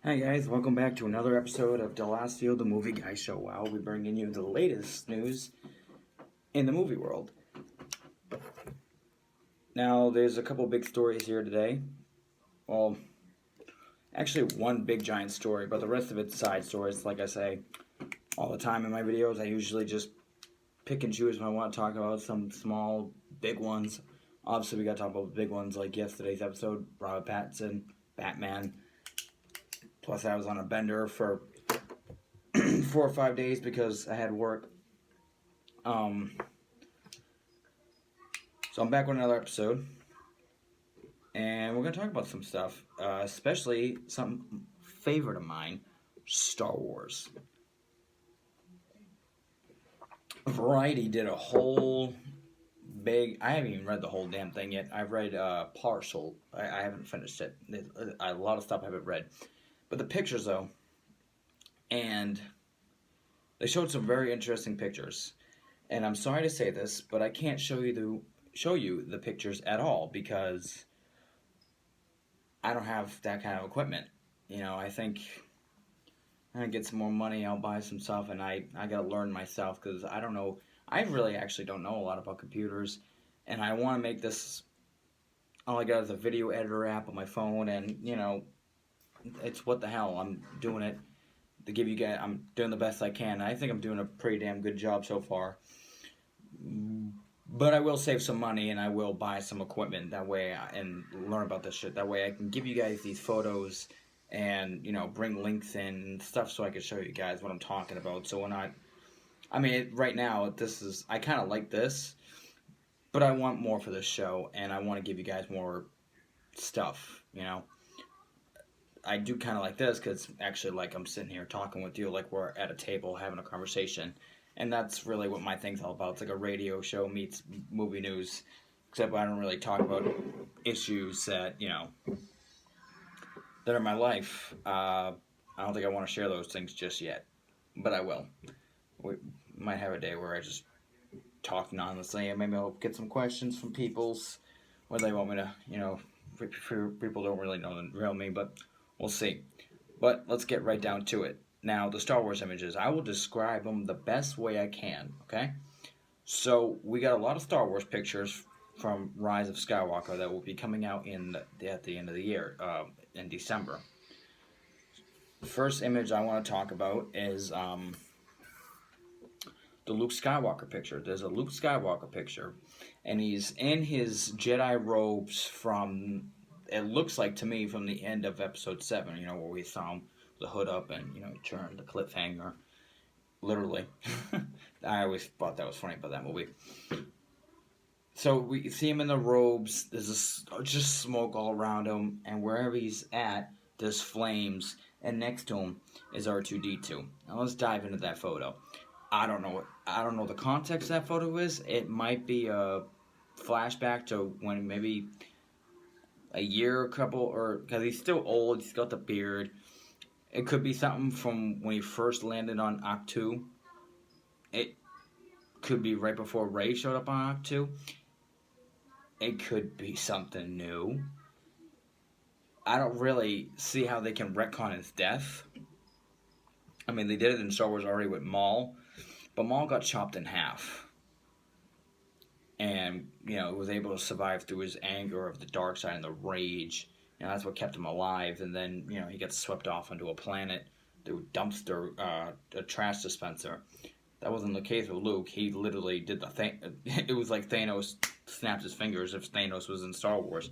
Hi guys, welcome back to another episode of Delasio, the Movie Guy Show. I'll be bringing you the latest news in the movie world. Now, there's a couple big stories here today. Well, actually one big giant story, but the rest of it's side stories. Like I say all the time in my videos, I usually just pick and choose when I want to talk about some small, big ones. Obviously, we got to talk about the big ones like yesterday's episode, Robert Pattinson, Batman. Plus, I was on a bender for 4 or 5 days because I had work. So I'm back with another episode, and we're gonna talk about some stuff, especially some favorite of mine, Star Wars. Variety did a whole big. I haven't even read the whole damn thing yet. I've read partial. I haven't finished it. A lot of stuff I haven't read, but the pictures though, and they showed some very interesting pictures. And I'm sorry to say this, but I can't show you the pictures at all because I don't have that kind of equipment. I think I get some more money, I'll buy some stuff, and I gotta learn myself because I don't know. I really actually don't know a lot about computers, and I want to make this. All I got is a video editor app on my phone, and it's what the hell. I'm doing it to give you guys. I'm doing the best I can. I think I'm doing a pretty damn good job so far. But I will save some money and I will buy some equipment and learn about this shit. That way I can give you guys these photos and, bring links in and stuff so I can show you guys what I'm talking about. So we're not, right now, I kind of like this, but I want more for this show and I want to give you guys more stuff. I do kind of like this because actually like I'm sitting here talking with you like we're at a table having a conversation. And that's really what my thing's all about. It's like a radio show meets movie news, except I don't really talk about issues that that are my life. I don't think I want to share those things just yet, but I will. We might have a day where I just talk honestly, and maybe I'll get some questions from people's whether they want me to. People don't really know the real me, but we'll see. But let's get right down to it. Now, the Star Wars images, I will describe them the best way I can, okay? So, we got a lot of Star Wars pictures from Rise of Skywalker that will be coming out at the end of the year, in December. The first image I want to talk about is the Luke Skywalker picture. There's a Luke Skywalker picture, and he's in his Jedi robes from, it looks like to me, from the end of Episode 7, where we saw him the hood up and he turned the cliffhanger literally. I always thought that was funny about that movie. So we see him in the robes. There's just smoke all around him, and wherever he's at, there's flames. And next to him is R2-D2. Now let's dive into that photo. I don't know the context that photo is. It might be a flashback to when maybe a year, or because he's still old. He's got the beard. It could be something from when he first landed on Ahch-To. It could be right before Rey showed up on Ahch-To. It could be something new. I don't really see how they can retcon his death. They did it in Star Wars already with Maul, but Maul got chopped in half. And, was able to survive through his anger of the dark side and the rage. That's what kept him alive. And then, he gets swept off onto a planet through a trash dispenser. That wasn't the case with Luke. He literally did the thing. It was like Thanos snapped his fingers if Thanos was in Star Wars.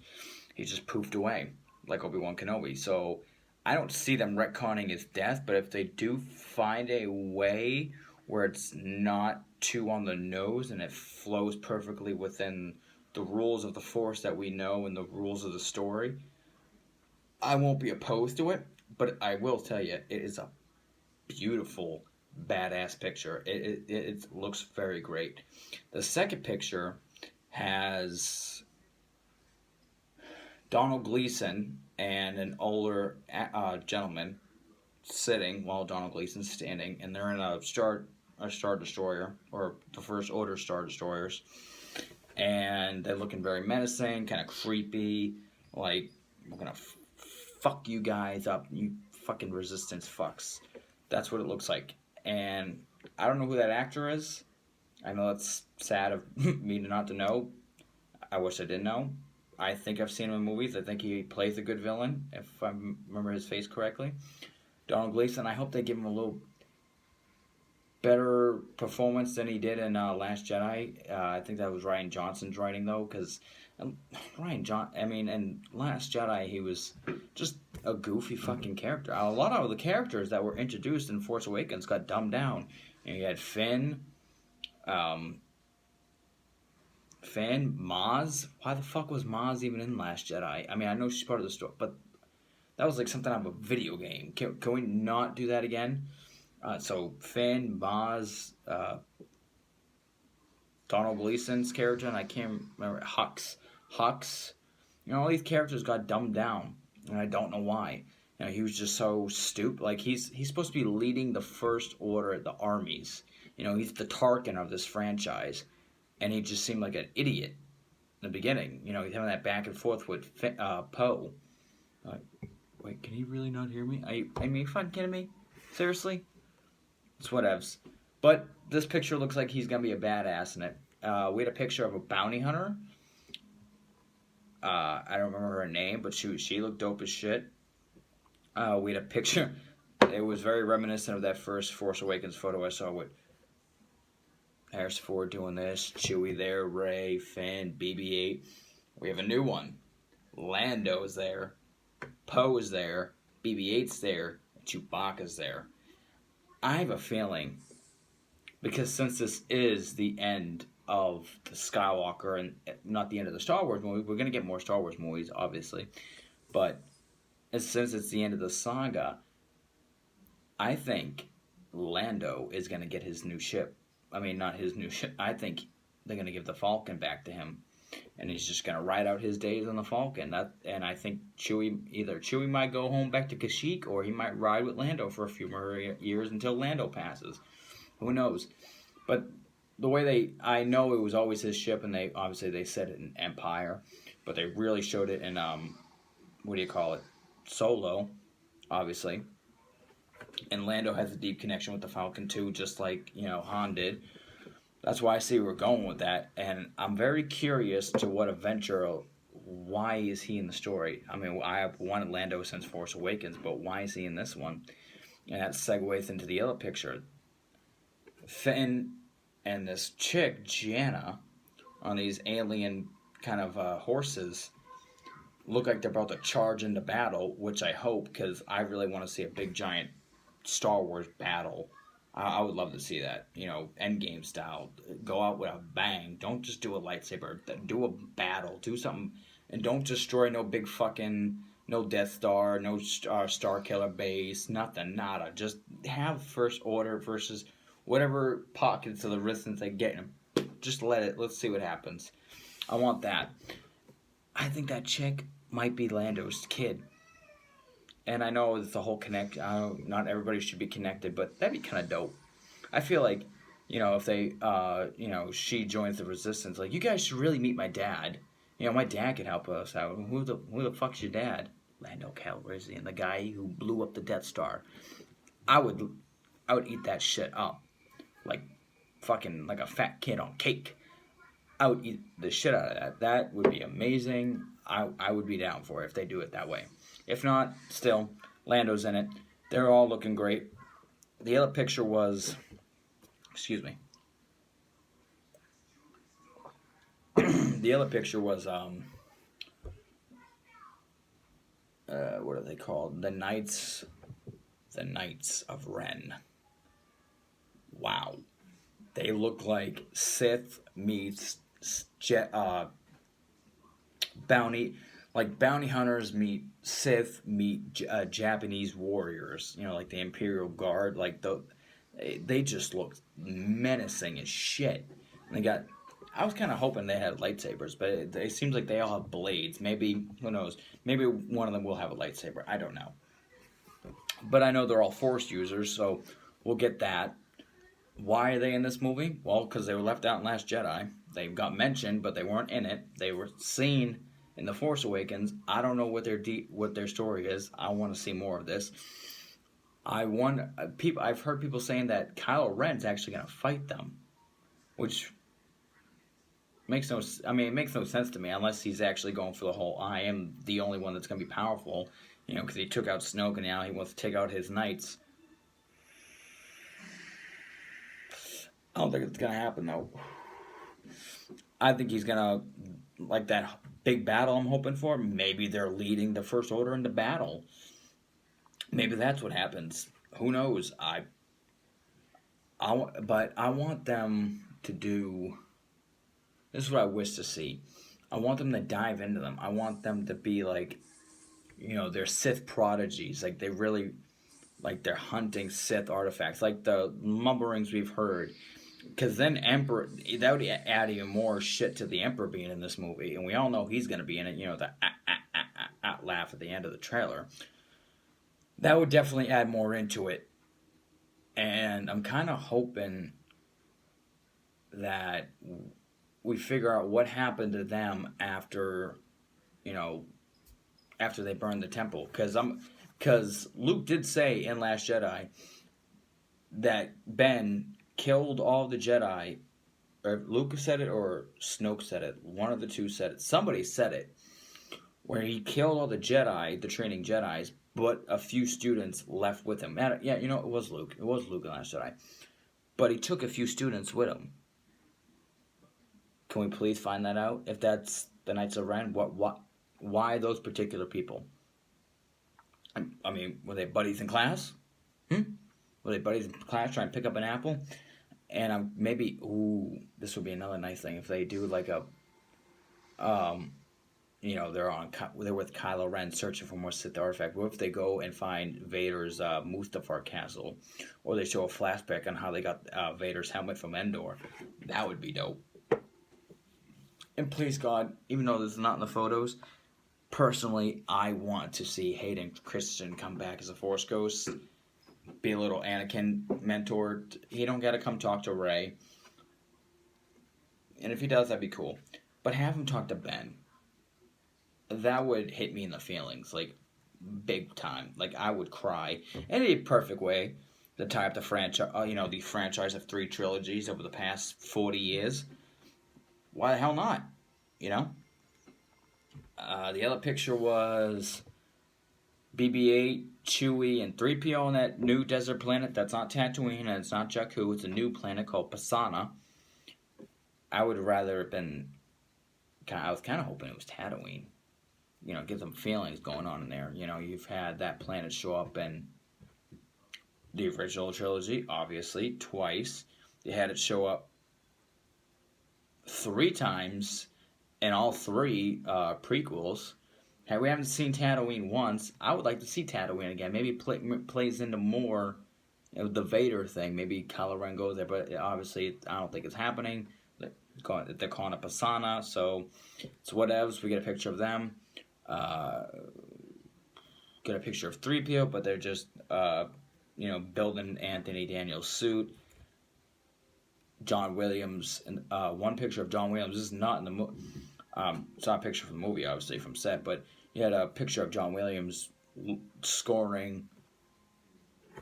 He just poofed away, like Obi-Wan Kenobi. So, I don't see them retconning his death, but if they do find a way where it's not too on the nose and it flows perfectly within the rules of the Force that we know and the rules of the story, I won't be opposed to it, but I will tell you, it is a beautiful, badass picture. It looks very great. The second picture has Donald Gleason and an older gentleman sitting while Donald Gleason's standing, and they're in a Star Destroyer, or the First Order Star Destroyers, and they're looking very menacing, kind of creepy, like, we're gonna fuck you guys up, you fucking Resistance fucks. That's what it looks like. And I don't know who that actor is. I know it's sad of me not to know. I wish I did know. I think I've seen him in movies. I think he plays a good villain, if I remember his face correctly. Donald Gleason, I hope they give him a little better performance than he did in Last Jedi. I think that was Rian Johnson's writing, though, because in Last Jedi, he was just a goofy fucking character. A lot of the characters that were introduced in Force Awakens got dumbed down. You had Finn, Maz. Why the fuck was Maz even in Last Jedi? I mean, I know she's part of the story, but that was like something out of a video game. Can we not do that again? So Finn, Maz, Donald Gleason's character, and I can't remember, Hux. All these characters got dumbed down, and I don't know why. He was just so stupid. Like, he's supposed to be leading the First Order, the armies. He's the Tarkin of this franchise, and he just seemed like an idiot in the beginning. He's having that back and forth with Poe. Wait, can he really not hear me? Are you fucking kidding me? Seriously? It's whatevs. But this picture looks like he's going to be a badass in it. We had a picture of a bounty hunter. I don't remember her name, but she looked dope as shit. We had a picture. It was very reminiscent of that first Force Awakens photo I saw with Harrison Ford doing this, Chewie there, Rey, Finn, BB-8. We have a new one. Lando's there. Poe is there. BB-8's there. Chewbacca's there. I have a feeling, because since this is the end of the Skywalker and not the end of the Star Wars movie, we're going to get more Star Wars movies, obviously. But since it's the end of the saga, I think Lando is going to get his new ship. I mean, not his new ship. I think they're going to give the Falcon back to him. And he's just going to ride out his days on the Falcon. And I think Chewie might go home back to Kashyyyk, or he might ride with Lando for a few more years until Lando passes. Who knows? But the way I know it was always his ship, and they said it in Empire, but they really showed it in, Solo, obviously. And Lando has a deep connection with the Falcon too, just like, Han did. That's why I see we're going with that, and I'm very curious to what adventure. Why is he in the story? I mean, I have wanted Lando since Force Awakens, but why is he in this one? And that segues into the other picture. Finn and this chick, Jannah, on these alien kind of horses, look like they're about to charge into battle, which I hope, because I really want to see a big, giant Star Wars battle. I would love to see that, Endgame style. Go out with a bang. Don't just do a lightsaber. Do a battle. Do something. And don't destroy no big fucking, no Death Star, no Star Killer base, nothing, nada. Just have First Order versus whatever pockets of the resistance they get. Just let's see what happens. I want that. I think that chick might be Lando's kid. And I know it's the whole connect. I know not everybody should be connected, but that'd be kind of dope. I feel like, if they, she joins the Resistance, like, you guys should really meet my dad. My dad could help us out. Who the fuck's your dad? Lando Calrissian, the guy who blew up the Death Star. I would eat that shit up, like fucking like a fat kid on cake. I would eat the shit out of that. That would be amazing. I would be down for it if they do it that way. If not, still, Lando's in it. They're all looking great. The other picture was, the other picture was, what are they called? The Knights of Ren. Wow. They look like Sith meets bounty. Like bounty hunters meet Sith meet Japanese warriors, like the Imperial Guard. Like they just look menacing as shit. And I was kind of hoping they had lightsabers, but it seems like they all have blades. Maybe, who knows? Maybe one of them will have a lightsaber. I don't know. But I know they're all Force users, so we'll get that. Why are they in this movie? Well, because they were left out in Last Jedi. They got mentioned, but they weren't in it. They were seen in The Force Awakens. I don't know what their story is. I want to see more of this. I've heard people saying that Kylo Ren's actually going to fight them, which makes no. I mean, it makes no sense to me unless he's actually going for the whole "I am the only one that's going to be powerful," because he took out Snoke and now he wants to take out his knights. I don't think it's going to happen though. I think he's going to, like that big battle I'm hoping for. Maybe they're leading the First Order into battle. Maybe that's what happens. Who knows? But I want them to do. This is what I wish to see. I want them to dive into them. I want them to be like, they're Sith prodigies. Like they really, like they're hunting Sith artifacts, like the mumblings we've heard. Because then Emperor, that would add even more shit to the Emperor being in this movie, and we all know he's going to be in it. The laugh at the end of the trailer. That would definitely add more into it, and I'm kind of hoping that we figure out what happened to them after, after they burned the temple. Because Luke did say in Last Jedi that Ben killed all the Jedi, or Luke said it or Snoke said it. One of the two said it. Somebody said it, where he killed all the Jedi, the training Jedis, but a few students left with him. Yeah, it was Luke. It was Luke in Last Jedi. But he took a few students with him. Can we please find that out? If that's the Knights of Ren, why those particular people? I mean, were they buddies in class? Were they buddies in class trying to pick up an apple? And maybe, this would be another nice thing if they do like a, they're with Kylo Ren searching for more Sith artifact. What if they go and find Vader's Mustafar castle, or they show a flashback on how they got Vader's helmet from Endor? That would be dope. And please God, even though this is not in the photos, personally, I want to see Hayden Christensen come back as a Force Ghost. Be a little Anakin mentor. He don't gotta come talk to Rey. And if he does, that'd be cool. But have him talk to Ben. That would hit me in the feelings, like, big time. Like, I would cry. In a perfect way to tie up the franchise, the franchise of 3 trilogies over the past 40 years. Why the hell not? The other picture was BB-8, Chewie, and 3PO on that new desert planet. That's not Tatooine, and it's not Jakku. It's a new planet called Pasaana. I would rather have been... I was kind of hoping it was Tatooine. Get some feelings going on in there. You've had that planet show up in the original trilogy, obviously, twice. You had it show up 3 times in all 3 prequels. Hey, we haven't seen Tatooine once. I would like to see Tatooine again. Maybe plays into more the Vader thing. Maybe Kylo Ren goes there, but obviously I don't think it's happening. They're calling it Pasaana, so it's whatevs. We get a picture of them. Get a picture of 3PO, but they're just building Anthony Daniels' suit. John Williams, and one picture of John Williams. This is not in the movie. It's not a picture from the movie, obviously, from set, but you had a picture of John Williams scoring.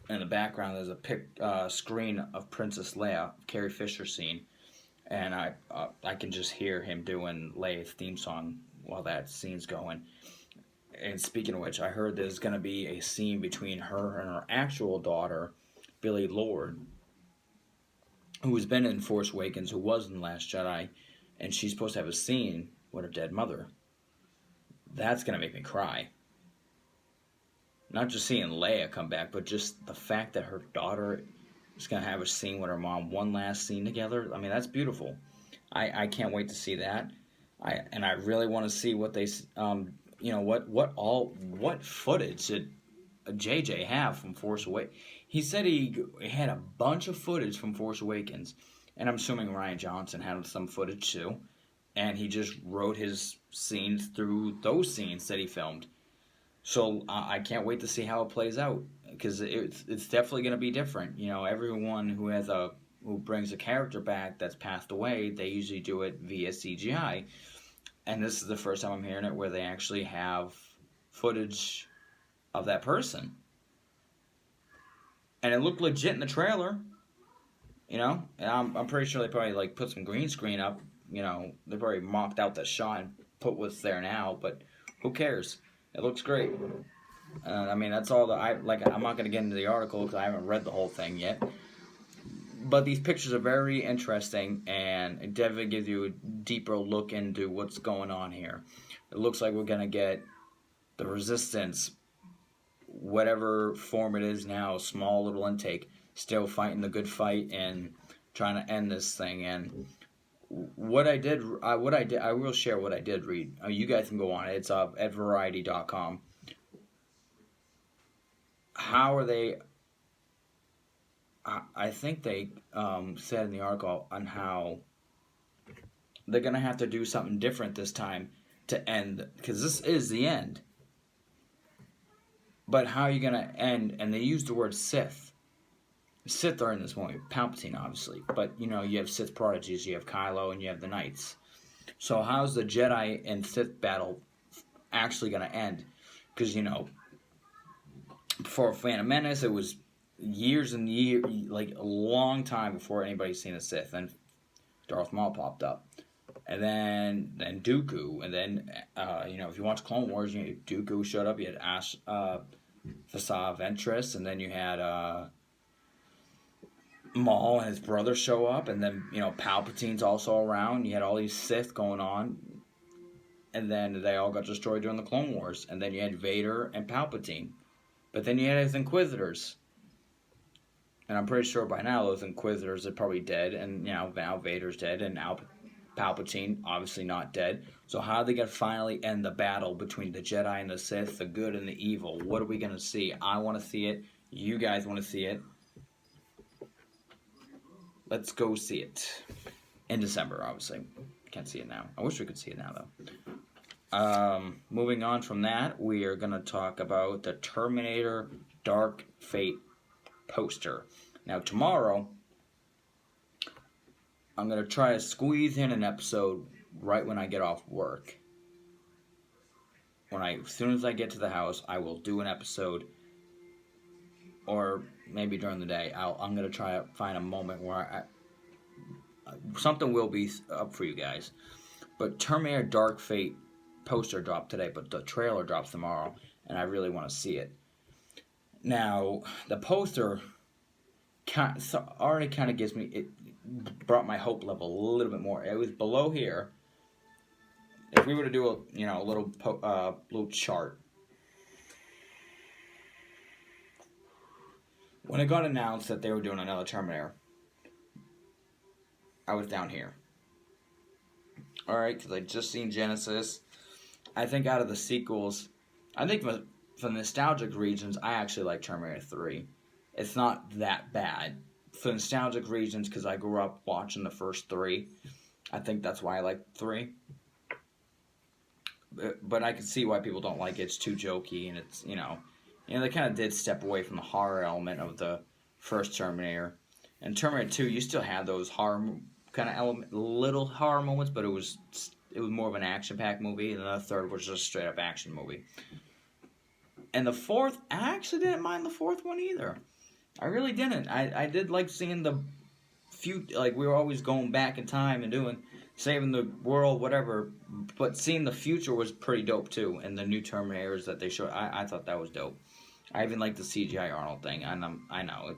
In the background, there's a screen of Princess Leia, Carrie Fisher scene, and I can just hear him doing Leia's theme song while that scene's going. And speaking of which, I heard there's going to be a scene between her and her actual daughter, Billie Lourd, who's been in Force Awakens, who was in Last Jedi, and she's supposed to have a scene with her dead mother. That's going to make me cry. Not just seeing Leia come back, but just the fact that her daughter is going to have a scene with her mom, one last scene together. I mean, that's beautiful. I can't wait to see that. I really want to see what they, what footage did JJ have from Force Awakens. He said he had a bunch of footage from Force Awakens, and I'm assuming Rian Johnson had some footage too, and he just wrote his scenes through those scenes that he filmed. So I can't wait to see how it plays out, because it's definitely going to be different. Everyone who brings a character back that's passed away, they usually do it via CGI, and this is the first time I'm hearing it where they actually have footage of that person. and it looked legit in the trailer. You know, and I'm pretty sure they probably like put some green screen up. You know, they probably mocked out that shot and put what's there now. But who cares? It looks great. I mean, that's all that I like. I'm not gonna get into the article because I haven't read the whole thing yet. But these pictures are very interesting, and it definitely gives you a deeper look into what's going on here. It looks like we're gonna get the Resistance, whatever form it is now, small little intake, still fighting the good fight and trying to end this thing. And I will share what I did read. You guys can go on it. It's at Variety.com. How are they? I think they said in the article on how they're gonna have to do something different this time to end, because this is the end. But how are you gonna end? And they use the word Sith. Sith are in this movie. Palpatine, obviously, but you know you have Sith prodigies. You have Kylo, and you have the Knights. So how's the Jedi and Sith battle actually gonna end? Because you know, before Phantom Menace, it was years and years, like a long time before anybody's seen a Sith, and Darth Maul popped up, and then Dooku, and then you know, if you watch Clone Wars, you know, Dooku showed up. You had Thassa Ventress, and then you had Maul and his brother show up, and then you know Palpatine's also around. You had all these Sith going on, and then they all got destroyed during the Clone Wars, and then you had Vader and Palpatine, but then you had his Inquisitors. And I'm pretty sure by now those Inquisitors are probably dead, and you know now Vader's dead, and now Palpatine obviously not dead. So how are they gonna finally end the battle between the Jedi and the Sith, the good and the evil? What are we gonna see? I want to see it. You guys want to see it? Let's go see it in December. Obviously, can't see it now. I wish we could see it now though. Moving on from that, we are gonna talk about the Terminator Dark Fate poster. Now tomorrow, I'm going to try to squeeze in an episode right when I get off work. As soon as I get to the house, I will do an episode, or maybe during the day. I'm going to try to find a moment where something will be up for you guys. But Terminator Dark Fate poster dropped today, but the trailer drops tomorrow, and I really want to see it. Now, the poster already kind of gives me, it brought my hope level a little bit more. It was below here. If we were to do a little chart, when it got announced that they were doing another Terminator, I was down here. All right, because I just seen Genesis. I think out of the sequels, I think for nostalgic reasons, I actually like Terminator 3. It's not that bad. For nostalgic reasons, because I grew up watching the first 3, I think that's why I like 3. But I can see why people don't like it. It's too jokey, and it's, you know, they kind of did step away from the horror element of the first Terminator. And Terminator 2, you still had those horror kind of little horror moments, but it was more of an action-packed movie, and the third was just a straight-up action movie. And the fourth, I actually didn't mind the fourth one either. I really didn't. I did like seeing the like we were always going back in time and saving the world, whatever. But seeing the future was pretty dope too. And the new Terminators that they showed, I thought that was dope. I even like the CGI Arnold thing. And I know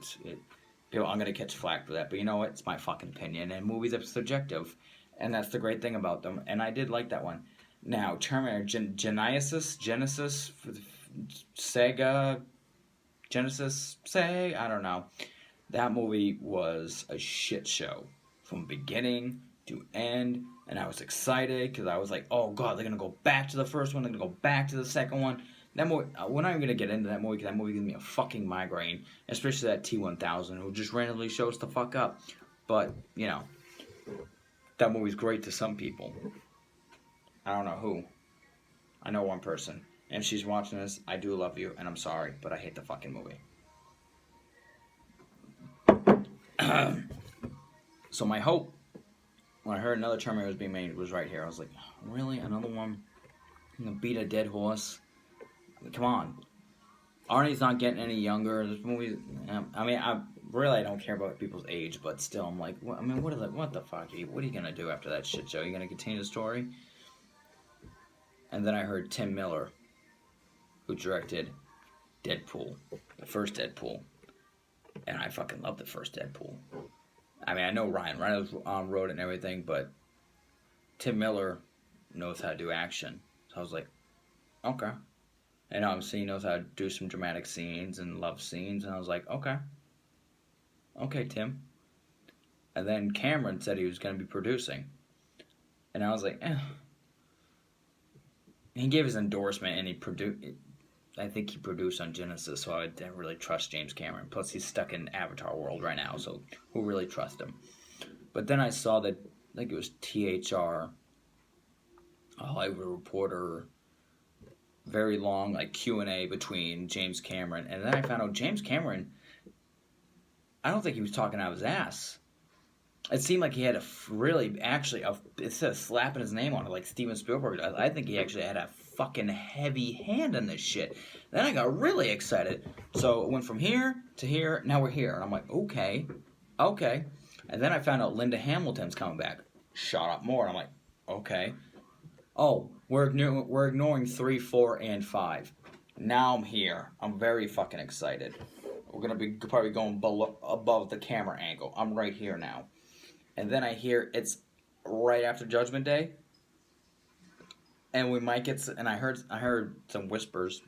I'm gonna catch flack for that, but you know what? It's my fucking opinion, and movies are subjective, and that's the great thing about them. And I did like that one. Now Terminator Genesis, Sega. I don't know. That movie was a shit show from beginning to end, and I was excited because I was like, oh god, they're gonna go back to the first one, they're gonna go back to the second one. That movie, we're not even gonna get into that movie because that movie gives me a fucking migraine, especially that T-1000 who just randomly shows the fuck up. But you know, that movie's great to some people. I don't know who. I know one person. And if she's watching this, I do love you, and I'm sorry, but I hate the fucking movie. So my hope, when I heard another Terminator was being made, was right here. I was like, really? Another one? I'm gonna beat a dead horse? Come on. Arnie's not getting any younger. This movie, I mean, I don't care about people's age, but still, I'm like, what the fuck? What are you gonna do after that shit show? You gonna continue the story? And then I heard Tim Miller, who directed Deadpool, the first Deadpool, and I fucking love the first Deadpool. I mean, I know Ryan Reynolds wrote it and everything, but Tim Miller knows how to do action. So I was like, okay. And obviously he knows how to do some dramatic scenes and love scenes, and I was like, okay. Okay, Tim. And then Cameron said he was going to be producing. And I was like, eh. He gave his endorsement, and I think he produced on Genesis, so I didn't really trust James Cameron. Plus, he's stuck in Avatar world right now, so who really trust him? But then I saw that, I think it was THR, a Hollywood Reporter, very long like Q&A between James Cameron, and then I found out James Cameron, I don't think he was talking out of his ass. It seemed like he had instead of slapping his name on it like Steven Spielberg does, I think he actually had a fucking heavy hand in this shit. Then I got really excited. So it went from here to here, now we're here. And I'm like, okay. And then I found out Linda Hamilton's coming back. Shot up more. And I'm like, okay. Oh, we're ignoring 3, 4, and 5. Now I'm here. I'm very fucking excited. We're going to be probably going above the camera angle. I'm right here now. And then I hear it's right after Judgment Day. And we might get, and I heard some whispers,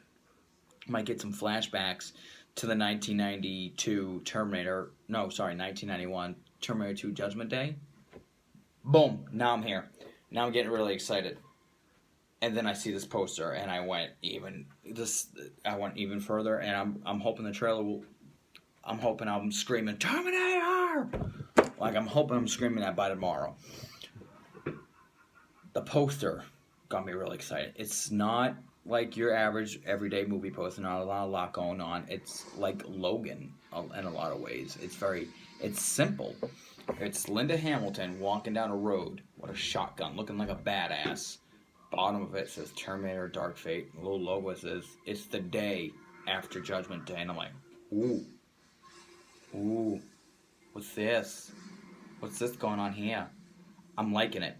might get some flashbacks to the 1991 Terminator 2 Judgment Day. Boom, now I'm here. Now I'm getting really excited. And then I see this poster, and I went even further, and I'm hoping the trailer will, I'm screaming, Terminator! Like, I'm hoping I'm screaming that by tomorrow. The poster got me really excited. It's not like your average everyday movie poster, not a lot going on. It's like Logan in a lot of ways. It's simple. It's Linda Hamilton walking down a road with a shotgun, looking like a badass. Bottom of it says Terminator Dark Fate. A little logo says, it's the day after Judgment Day. And I'm like, ooh, what's this? What's this going on here? I'm liking it.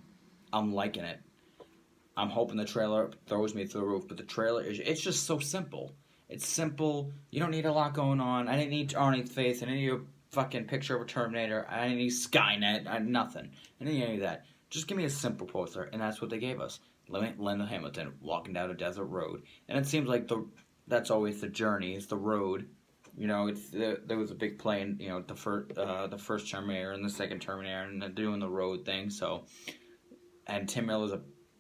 I'm hoping the trailer throws me through the roof, but the trailer it's just so simple. It's simple. You don't need a lot going on. I didn't need Arnie's face. I didn't need a fucking picture of a Terminator. I didn't need Skynet. Nothing. I didn't need any of that. Just give me a simple poster, and that's what they gave us. Linda Hamilton walking down a desert road. And it seems like that's always the journey. It's the road. You know, there was a big play in, the first Terminator and the second Terminator, and they're doing the road thing. So, and Tim Miller's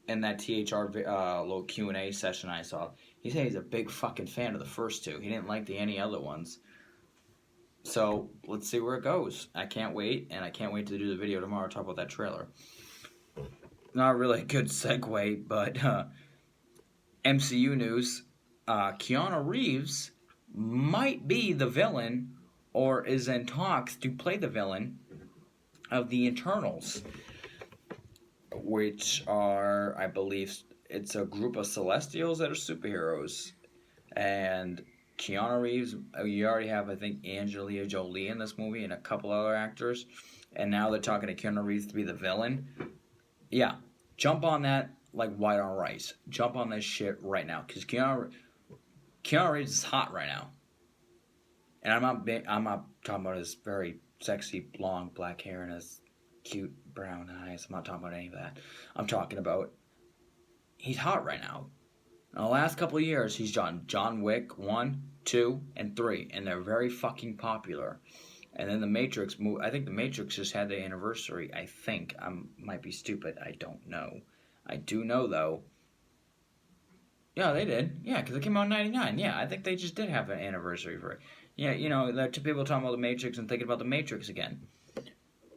in that THR little Q&A session I saw. He said he's a big fucking fan of the first two. He didn't like any other ones. So let's see where it goes. I can't wait, and I can't wait to do the video tomorrow to talk about that trailer. Not really a good segue, but MCU news. Keanu Reeves might be the villain, or is in talks to play the villain of the Eternals, which are, I believe, it's a group of Celestials that are superheroes. And Keanu Reeves, you already have, I think, Angelina Jolie in this movie and a couple other actors. And now they're talking to Keanu Reeves to be the villain. Yeah, jump on that like white on rice. Jump on this shit right now, because Keanu Reeves is hot right now. And I'm not talking about his very sexy blonde black hair and his cute brown eyes. I'm not talking about any of that. I'm talking about he's hot right now. In the last couple of years, he's done John Wick 1, 2, and 3, and they're very fucking popular. And then the Matrix movie, I think the Matrix just had their anniversary. I think. I might be stupid. I don't know. I do know, though. Yeah, they did. Yeah, because it came out in 99. Yeah, I think they just did have an anniversary for it. Yeah, there are two people talking about the Matrix and thinking about the Matrix again.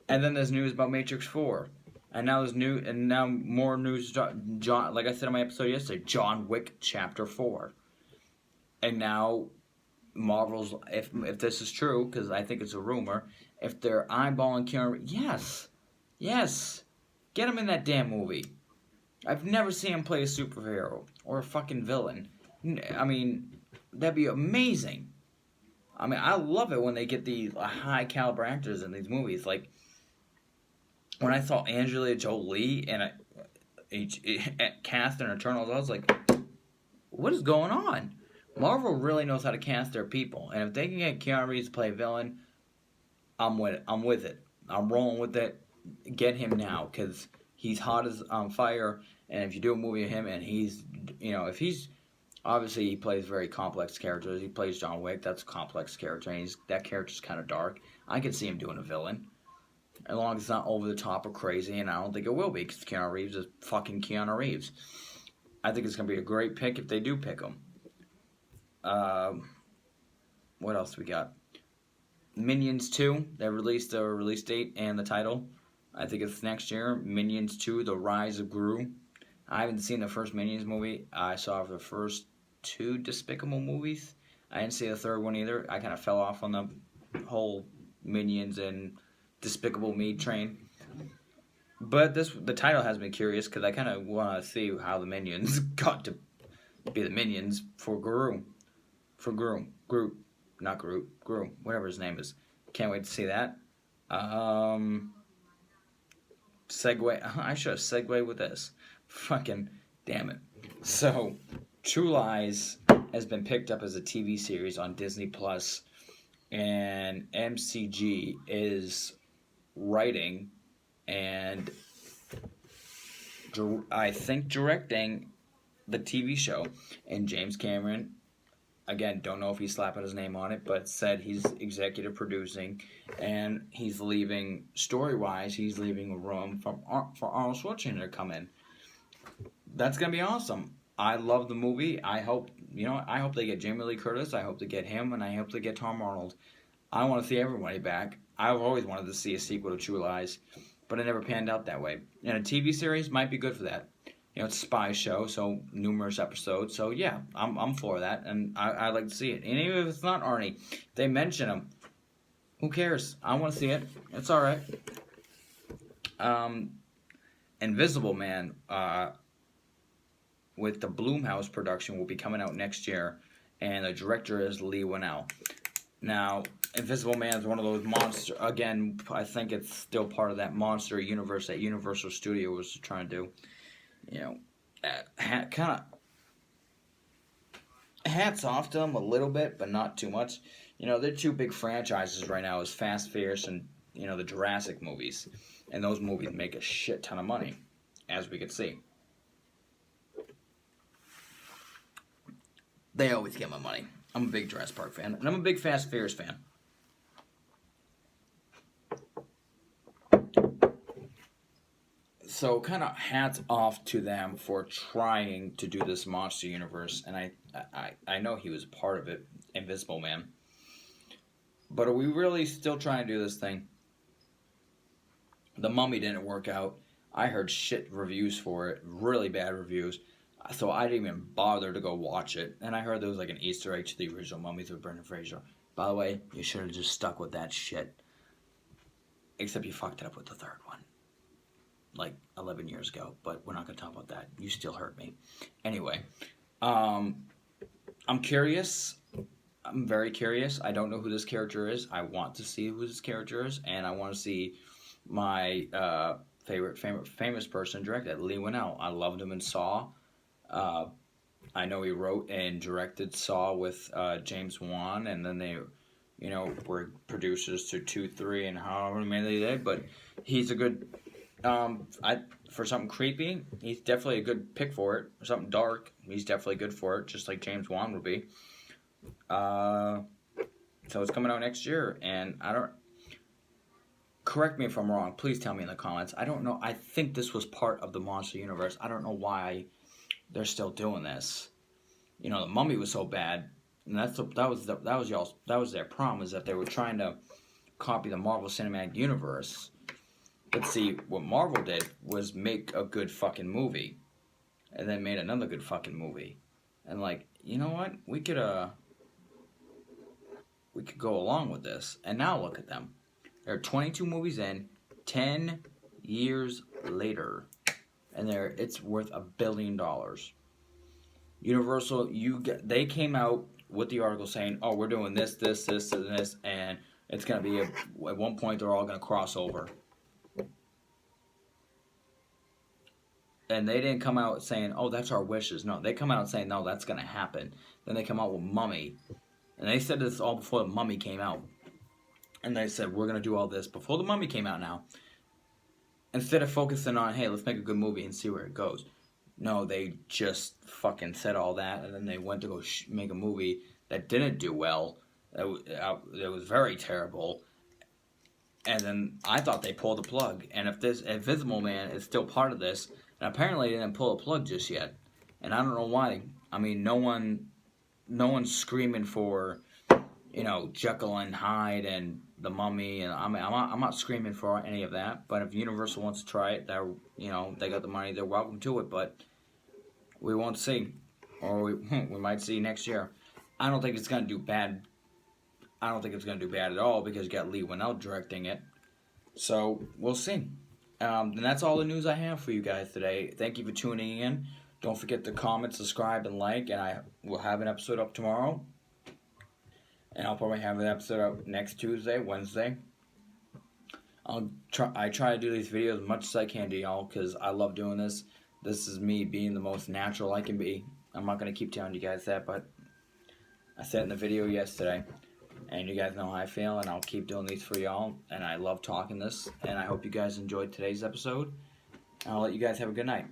And then there's news about Matrix 4. And now there's more news. John, like I said in my episode yesterday, John Wick Chapter 4. And now Marvel's, if this is true, because I think it's a rumor, if they're eyeballing Keanu, yes, get him in that damn movie. I've never seen him play a superhero or a fucking villain. I mean, That'd be amazing. I mean, I love it when they get the high caliber actors in these movies. Like when I saw Angelina Jolie and cast in Eternals, I was like, what is going on? Marvel really knows how to cast their people, and if they can get Keanu Reeves to play a villain, I'm with it. I'm with it. I'm rolling with it. Get him now, because he's hot as on fire. And if you do a movie of him, and he's, if he's obviously he plays very complex characters. He plays John Wick. That's a complex character, and that character's kind of dark. I could see him doing a villain, as long as it's not over the top or crazy. And I don't think it will be, because Keanu Reeves is fucking Keanu Reeves. I think it's gonna be a great pick if they do pick him. What else we got? Minions 2, they released the release date and the title. I think it's next year. Minions 2, The Rise of Gru. I haven't seen the first Minions movie. I saw the first 2 Despicable movies. I didn't see the third one either. I kind of fell off on the whole Minions and Despicable Me train. But the title has me curious, because I kind of want to see how the Minions got to be the Minions for Gru. Groot. Not Groot. Gru. Whatever his name is. Can't wait to see that. Segue. I should have segued with this. Fucking damn it. So, True Lies has been picked up as a TV series on Disney Plus, and MCG is writing and I think directing the TV show. And James Cameron, again, don't know if he's slapping his name on it, but said he's executive producing, and he's leaving, story-wise, he's leaving room for Arnold Schwarzenegger to come in. That's going to be awesome. I love the movie. I hope they get Jamie Lee Curtis. I hope they get him, and I hope they get Tom Arnold. I want to see everybody back. I've always wanted to see a sequel to True Lies, but it never panned out that way. And a TV series might be good for that. It's a spy show, so numerous episodes. So yeah, I'm for that, and I'd like to see it. And even if it's not Arnie, they mention him. Who cares? I want to see it. It's all right. Invisible Man, with the Blumhouse production, will be coming out next year, and the director is Leigh Whannell. Now, Invisible Man is one of those monsters. Again, I think it's still part of that monster universe that Universal Studios was trying to do. Kind of hats off to them a little bit, but not too much. Their 2 big franchises right now is Fast, Furious, and the Jurassic movies, and those movies make a shit ton of money, as we can see. They always get my money. I'm a big Jurassic Park fan, and I'm a big Fast, Furious fan. So, kind of hats off to them for trying to do this monster universe, and I know he was a part of it, Invisible Man. But are we really still trying to do this thing? The Mummy didn't work out. I heard shit reviews for it, really bad reviews, so I didn't even bother to go watch it. And I heard there was like an Easter egg to the original Mummies with Brendan Fraser. By the way, you should have just stuck with that shit. Except you fucked it up with the third one. Like 11 years ago, but we're not going to talk about that. You still hurt me. Anyway, I'm curious. I'm very curious. I don't know who this character is. I want to see who this character is, and I want to see my famous person directed, Leigh Whannell. I loved him in Saw. I know he wrote and directed Saw with James Wan, and then they, were producers to 2, 3, and however many they did. But he's a good. For something creepy, he's definitely a good pick for it. For something dark, he's definitely good for it, just like James Wan would be. So it's coming out next year, and I don't. Correct me if I'm wrong. Please tell me in the comments. I don't know. I think this was part of the monster universe. I don't know why they're still doing this. The Mummy was so bad, and that was their problem, is that they were trying to copy the Marvel Cinematic Universe. But see, what Marvel did was make a good fucking movie, and then made another good fucking movie, and like, you know what? We could go along with this. And now look at them. They're 22 movies in, 10 years later, and it's worth $1 billion. Universal, they came out with the article saying, "Oh, we're doing this, this, this, and this," and it's gonna be at one point they're all gonna cross over. And they didn't come out saying, "Oh, that's our wishes." No, they come out saying, "No, that's gonna happen." Then they come out with Mummy, and they said this all before the Mummy came out. And they said, "We're gonna do all this before the Mummy came out." Now, instead of focusing on, "Hey, let's make a good movie and see where it goes," no, they just fucking said all that, and then they went to go make a movie that didn't do well. It was very terrible. And then I thought they pulled the plug. And if this Invisible Man is still part of this, and apparently they didn't pull the plug just yet, and I don't know why. I mean, no one's screaming for, Jekyll and Hyde and the Mummy, and I'm not screaming for any of that. But if Universal wants to try it, they got the money, they're welcome to it. But we won't see, or we might see next year. I don't think it's gonna do bad. I don't think it's gonna do bad at all because you got Lee Winnell directing it. So we'll see. And that's all the news I have for you guys today. Thank you for tuning in. Don't forget to comment, subscribe, and like. And I will have an episode up tomorrow. And I'll probably have an episode up next Tuesday, Wednesday. I try to do these videos as much as I can to y'all because I love doing this. This is me being the most natural I can be. I'm not going to keep telling you guys that, but I said in the video yesterday. And you guys know how I feel, and I'll keep doing these for y'all. And I love talking this, and I hope you guys enjoyed today's episode. I'll let you guys have a good night.